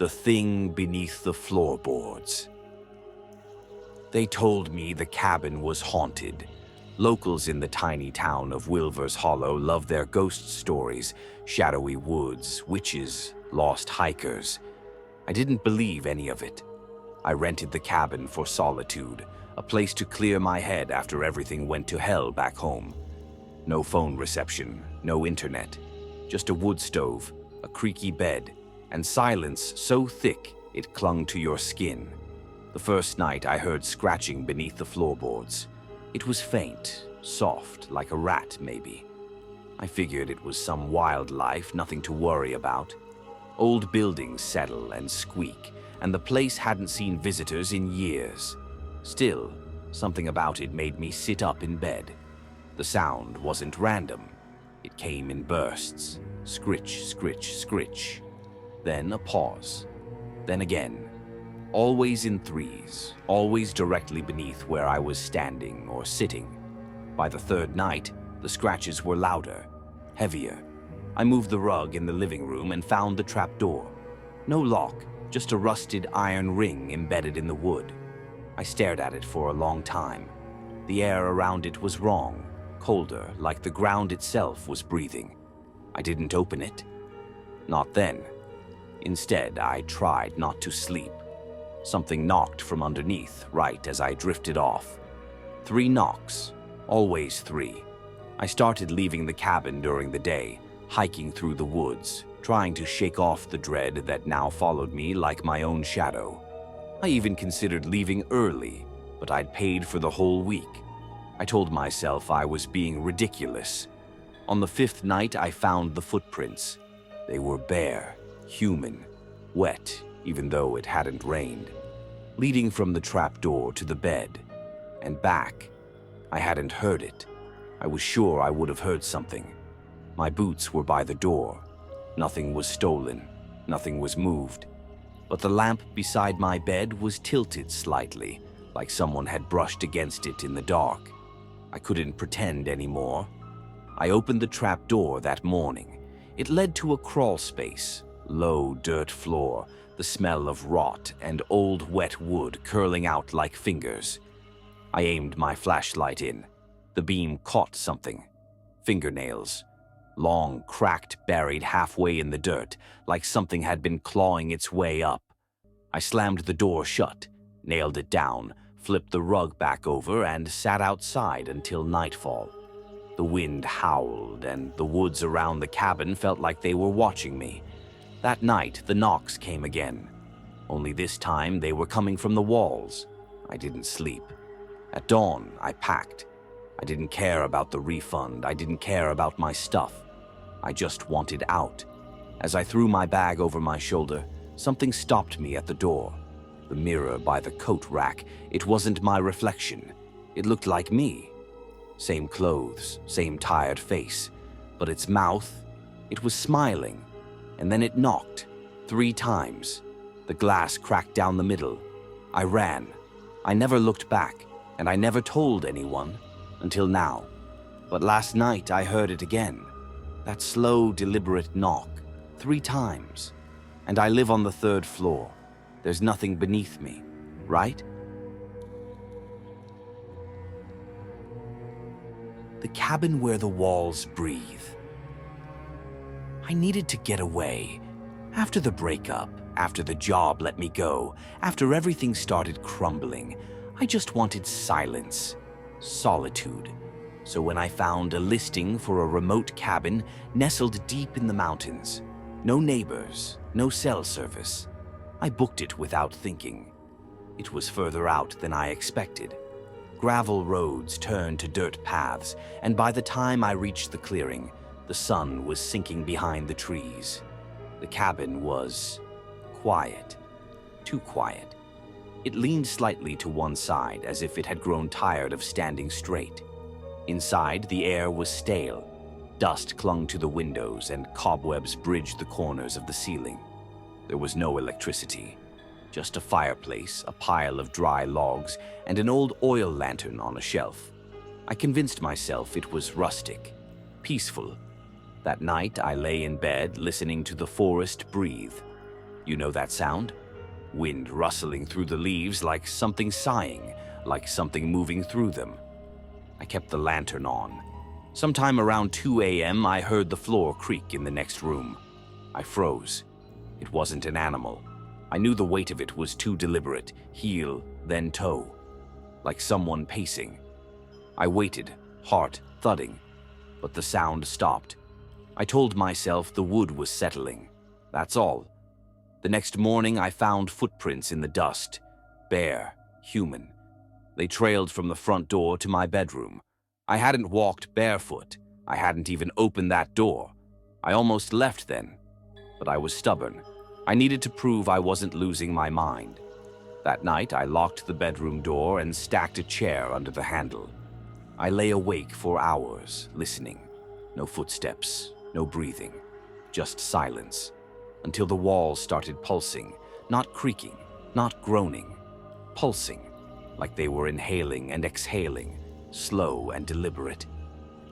The thing beneath the floorboards. They told me the cabin was haunted. Locals in the tiny town of Wilver's Hollow love their ghost stories, shadowy woods, witches, lost hikers. I didn't believe any of it. I rented the cabin for solitude, a place to clear my head after everything went to hell back home. No phone reception, no internet, just a wood stove, a creaky bed, and silence so thick it clung to your skin. The first night I heard scratching beneath the floorboards. It was faint, soft, like a rat maybe. I figured it was some wildlife, nothing to worry about. Old buildings settle and squeak, and the place hadn't seen visitors in years. Still, something about it made me sit up in bed. The sound wasn't random. It came in bursts. Scritch, scritch, scritch. Then a pause. Then again. Always in threes, always directly beneath where I was standing or sitting. By the third night, the scratches were louder, heavier. I moved the rug in the living room and found the trapdoor. No lock, just a rusted iron ring embedded in the wood. I stared at it for a long time. The air around it was wrong, colder, like the ground itself was breathing. I didn't open it. Not then. Instead, I tried not to sleep. Something knocked from underneath, right as I drifted off. 3 knocks, always 3. I started leaving the cabin during the day, hiking through the woods, trying to shake off the dread that now followed me like my own shadow. I even considered leaving early, but I'd paid for the whole week. I told myself I was being ridiculous. On the 5th night, I found the footprints. They were bare, human, wet, even though it hadn't rained, leading from the trapdoor to the bed and back. I hadn't heard it. I was sure I would have heard something. My boots were by the door. Nothing was stolen. Nothing was moved. But the lamp beside my bed was tilted slightly, like someone had brushed against it in the dark. I couldn't pretend anymore. I opened the trapdoor that morning. It led to a crawl space, low dirt floor, the smell of rot and old wet wood curling out like fingers. I aimed my flashlight in. The beam caught something. Fingernails. Long, cracked, buried halfway in the dirt, like something had been clawing its way up. I slammed the door shut, nailed it down, flipped the rug back over, and sat outside until nightfall. The wind howled, and the woods around the cabin felt like they were watching me. That night, the knocks came again. Only this time, they were coming from the walls. I didn't sleep. At dawn, I packed. I didn't care about the refund. I didn't care about my stuff. I just wanted out. As I threw my bag over my shoulder, something stopped me at the door. The mirror by the coat rack. It wasn't my reflection. It looked like me. Same clothes, same tired face. But its mouth, it was smiling. And then it knocked 3 times. The glass cracked down the middle. I ran. I never looked back, and I never told anyone until now. But last night I heard it again. That slow, deliberate knock 3 times. And I live on the 3rd floor. There's nothing beneath me, right? The cabin where the walls breathe. I needed to get away. After the breakup, after the job let me go, after everything started crumbling, I just wanted silence, solitude. So when I found a listing for a remote cabin nestled deep in the mountains, no neighbors, no cell service, I booked it without thinking. It was further out than I expected. Gravel roads turned to dirt paths, and by the time I reached the clearing, the sun was sinking behind the trees. The cabin was quiet, too quiet. It leaned slightly to one side as if it had grown tired of standing straight. Inside, the air was stale. Dust clung to the windows and cobwebs bridged the corners of the ceiling. There was no electricity, just a fireplace, a pile of dry logs, and an old oil lantern on a shelf. I convinced myself it was rustic, peaceful. That night, I lay in bed listening to the forest breathe. You know that sound? Wind rustling through the leaves like something sighing, like something moving through them. I kept the lantern on. Sometime around 2 a.m., I heard the floor creak in the next room. I froze. It wasn't an animal. I knew the weight of it was too deliberate, heel, then toe, like someone pacing. I waited, heart thudding, but the sound stopped. I told myself the wood was settling. That's all. The next morning, I found footprints in the dust, bare, human. They trailed from the front door to my bedroom. I hadn't walked barefoot. I hadn't even opened that door. I almost left then, but I was stubborn. I needed to prove I wasn't losing my mind. That night, I locked the bedroom door and stacked a chair under the handle. I lay awake for hours, listening. No footsteps, no breathing, just silence, until the walls started pulsing, not creaking, not groaning, pulsing, like they were inhaling and exhaling, slow and deliberate.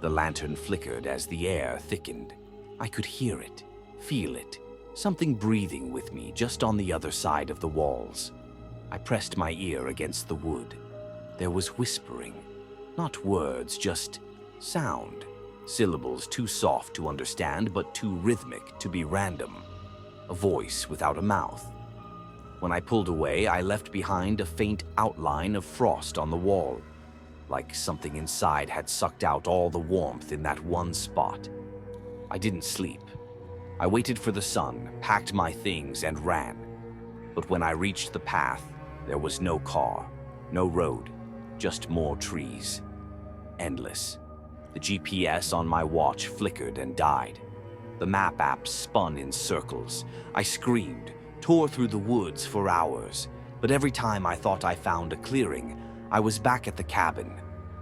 The lantern flickered as the air thickened. I could hear it, feel it, something breathing with me just on the other side of the walls. I pressed my ear against the wood. There was whispering, not words, just sound. Syllables too soft to understand, but too rhythmic to be random. A voice without a mouth. When I pulled away, I left behind a faint outline of frost on the wall, like something inside had sucked out all the warmth in that one spot. I didn't sleep. I waited for the sun, packed my things, and ran. But when I reached the path, there was no car, no road, just more trees. Endless. The GPS on my watch flickered and died. The map app spun in circles. I screamed, tore through the woods for hours, but every time I thought I found a clearing, I was back at the cabin,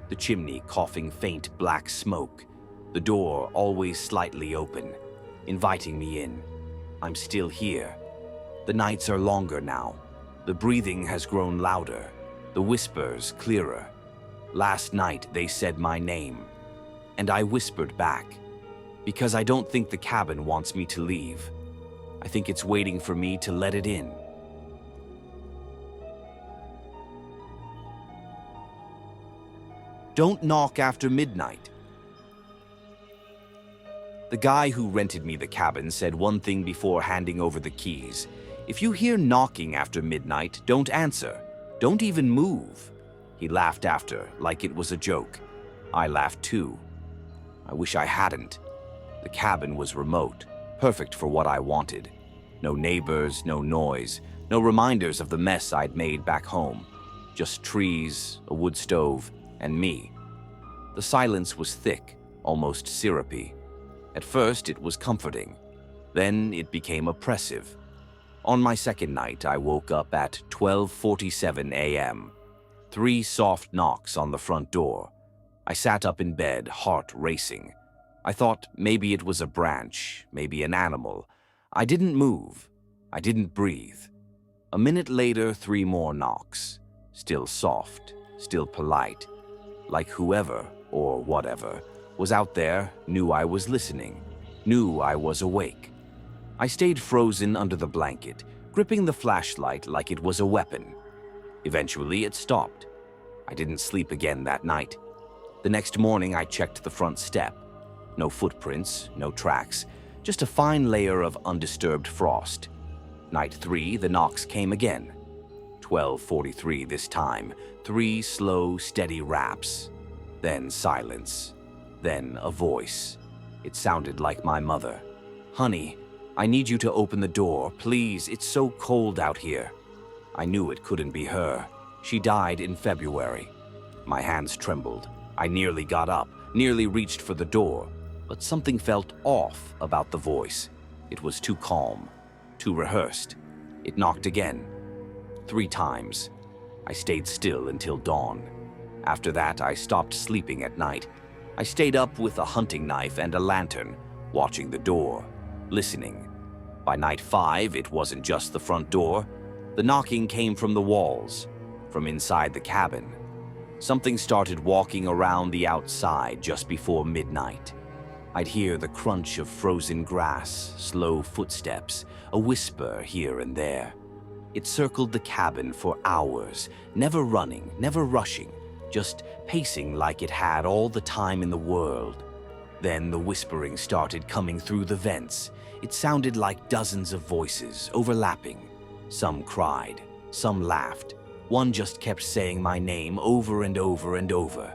the chimney coughing faint black smoke, the door always slightly open, inviting me in. I'm still here. The nights are longer now. The breathing has grown louder, the whispers clearer. Last night they said my name, and I whispered back, because I don't think the cabin wants me to leave. I think it's waiting for me to let it in. Don't knock after midnight. The guy who rented me the cabin said one thing before handing over the keys. If you hear knocking after midnight, don't answer. Don't even move. He laughed after, like it was a joke. I laughed too. I wish I hadn't. The cabin was remote, perfect for what I wanted. No neighbors, no noise, no reminders of the mess I'd made back home. Just trees, a wood stove, and me. The silence was thick, almost syrupy. At first, it was comforting. Then it became oppressive. On my second night, I woke up at 12:47 a.m. 3 soft knocks on the front door. I sat up in bed, heart racing. I thought maybe it was a branch, maybe an animal. I didn't move. I didn't breathe. A minute later, 3 more knocks. Still soft, still polite. Like whoever, or whatever, was out there, knew I was listening, knew I was awake. I stayed frozen under the blanket, gripping the flashlight like it was a weapon. Eventually, it stopped. I didn't sleep again that night. The next morning, I checked the front step. No footprints, no tracks, just a fine layer of undisturbed frost. Night 3, the knocks came again. 12:43 this time, 3 slow, steady raps. Then silence. Then a voice. It sounded like my mother. "Honey, I need you to open the door, please. It's so cold out here." I knew it couldn't be her. She died in February. My hands trembled. I nearly got up, nearly reached for the door, but something felt off about the voice. It was too calm, too rehearsed. It knocked again. 3 times. I stayed still until dawn. After that, I stopped sleeping at night. I stayed up with a hunting knife and a lantern, watching the door, listening. By night 5, it wasn't just the front door. The knocking came from the walls, from inside the cabin. Something started walking around the outside just before midnight. I'd hear the crunch of frozen grass, slow footsteps, a whisper here and there. It circled the cabin for hours, never running, never rushing, just pacing like it had all the time in the world. Then the whispering started coming through the vents. It sounded like dozens of voices, overlapping. Some cried, some laughed. One just kept saying my name over and over and over.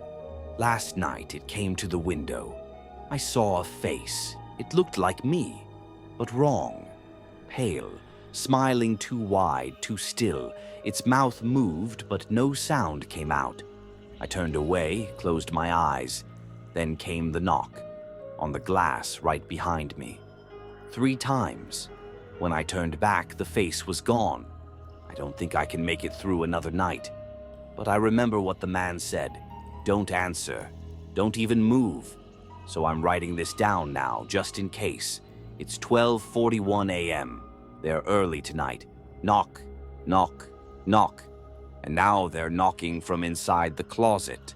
Last night it came to the window. I saw a face. It looked like me, but wrong. Pale, smiling too wide, too still. Its mouth moved, but no sound came out. I turned away, closed my eyes. Then came the knock, on the glass right behind me. 3 times. When I turned back, the face was gone. I don't think I can make it through another night. But I remember what the man said. Don't answer. Don't even move. So I'm writing this down now, just in case. It's 12:41 a.m. They're early tonight. Knock, knock, knock. And now they're knocking from inside the closet.